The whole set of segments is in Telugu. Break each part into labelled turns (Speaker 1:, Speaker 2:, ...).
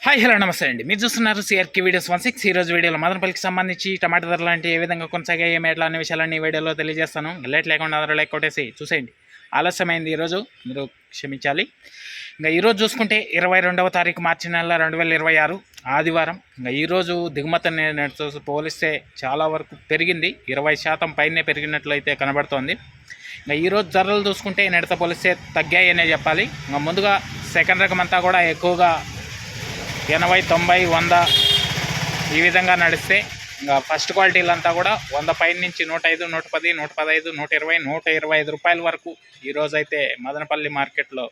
Speaker 1: హాయ్ హలో నమస్తే అండి. మీరు చూస్తున్నారు సిఆర్కే వీడియోస్ 16. ఈరోజు వీడియోలో మదనపల్లికి సంబంధించి టమాటా ధరలు లాంటి ఏ విధంగా కొనసాగాయి ఏమి ఎట్లా అనే విషయాలన్నీ వీడియోలో తెలియజేస్తాను. లేట్ లేకుండా అందరూ లైక్ కొట్టేసి చూసేయండి. ఆలస్యమైంది ఈరోజు, మీరు క్షమించాలి. ఇంకా ఈరోజు చూసుకుంటే 22వ తారీఖు మార్చి నెల 2026 ఆదివారం. ఇంకా ఈరోజు దిగుమతి నేటితో పోలిస్తే చాలా వరకు పెరిగింది, 20% పైనే పెరిగినట్లయితే కనబడుతోంది. ఇంకా ఈరోజు ధరలు చూసుకుంటే నేటితో పోలిస్తే తగ్గాయి అనే చెప్పాలి. ఇంకా ముందుగా సెకండ్ రకం అంతా కూడా ఎక్కువగా 80, 90, 100 ఈ విధంగా నడిస్తే, ఇంకా ఫస్ట్ క్వాలిటీలంతా కూడా 100 పైన నుంచి 105, 110, 115, 120, 125 రూపాయల వరకు ఈరోజైతే మదనపల్లి మార్కెట్లో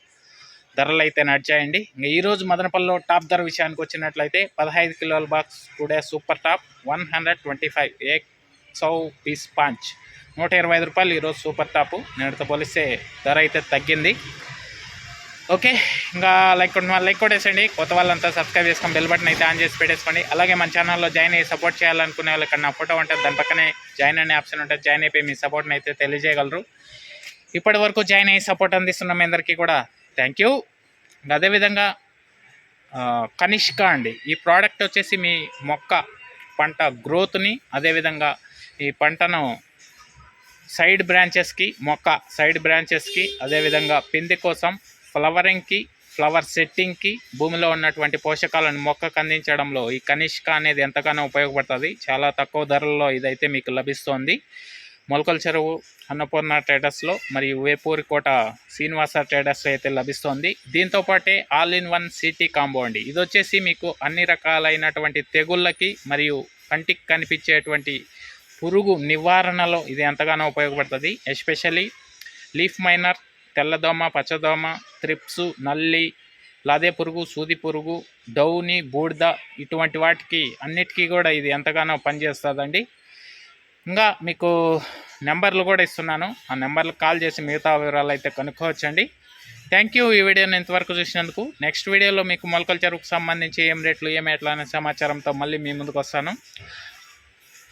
Speaker 1: ధరలు అయితే నడిచాయండి. ఇంకా ఈరోజు మదనపల్లిలో టాప్ ధర విషయానికి వచ్చినట్లయితే 15 కిలోల box today super top 125 100 piece పాంచ్ 125 రూపాయలు ఈరోజు సూపర్ టాపు. నేటితో పోలిస్తే ధర అయితే తగ్గింది. ఓకే, ఇంకా లైక్ కొట్టేసండి. కొత్త వాళ్ళంతా సబ్స్క్రైబ్ చేసుకొని బెల్ బటన్ అయితే ఆన్ చేసి పెట్టేసుకోండి. అలాగే మన ఛానల్లో జాయిన్ అయ్యి సపోర్ట్ చేయాలనుకునే వాళ్ళు ఇక్కడ నా ఫోటో ఉంటుంది, దాని పక్కనే జాయిన్ అనే ఆప్షన్ ఉంటుంది. జాయిన్ అయిపోయి మీ సపోర్ట్ని అయితే తెలియజేయగలరు. ఇప్పటి వరకు జాయిన్ అయ్యి సపోర్ట్ అందిస్తున్న మీ అందరికీ కూడా థ్యాంక్ యూ. అదేవిధంగా కనిష్క అండి, ఈ ప్రోడక్ట్ వచ్చేసి మీ మొక్క పంట గ్రోత్ని, అదేవిధంగా ఈ పంటను సైడ్ బ్రాంచెస్కి, మొక్క సైడ్ బ్రాంచెస్కి, అదేవిధంగా పిండి కోసం, ఫ్లవరింగ్కి, ఫ్లవర్ సెట్టింగ్కి, భూమిలో ఉన్నటువంటి పోషకాలను మొక్కకు అందించడంలో ఈ కనిష్క అనేది ఎంతగానో ఉపయోగపడుతుంది. చాలా తక్కువ ధరల్లో ఇదైతే మీకు లభిస్తోంది. మొలకల చెరువు అన్నపూర్ణ ట్రేడర్స్లో మరియు వేపూరికోట శ్రీనివాస ట్రేడర్స్లో అయితే లభిస్తోంది. దీంతోపాటే all in one city combo అండి. ఇది వచ్చేసి మీకు అన్ని రకాలైనటువంటి తెగుళ్ళకి మరియు కంటికి కనిపించేటువంటి పురుగు నివారణలో ఇది ఎంతగానో ఉపయోగపడుతుంది. ఎస్పెషల్లీ లీఫ్ మైనర్, తెల్లదోమ, పచ్చదోమ, త్రిప్సు, నల్లి, లాదే పురుగు, సూది పురుగు, డౌని, బూడిద, ఇటువంటి వాటికి అన్నిటికీ కూడా ఇది ఎంతగానో పనిచేస్తుందండి. ఇంకా మీకు నెంబర్లు కూడా ఇస్తున్నాను, ఆ నెంబర్లకు కాల్ చేసి మిగతా వివరాలు అయితే కనుక్కోవచ్చండి. థ్యాంక్ యూ ఈ వీడియోని ఇంతవరకు చూసినందుకు. నెక్స్ట్ వీడియోలో మీకు మొలకల చెరువుకు సంబంధించి ఏం రేట్లు ఏం ఎట్లా అనే సమాచారంతో మళ్ళీ మీ ముందుకు వస్తాను.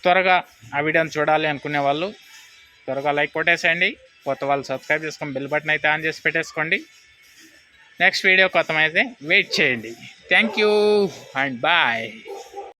Speaker 1: త్వరగా ఆ వీడియోని చూడాలి అనుకునే వాళ్ళు త్వరగా లైక్ కొట్టేసేయండి. కొత్త వాళ్ళు సబ్స్క్రైబ్ చేసుకొని బెల్ బటన్ అయితే ఆన్ చేసి పెట్టేసుకోండి. నెక్స్ట్ వీడియో కొత్తమైతే వెయిట్ చేయండి. Thank you and bye.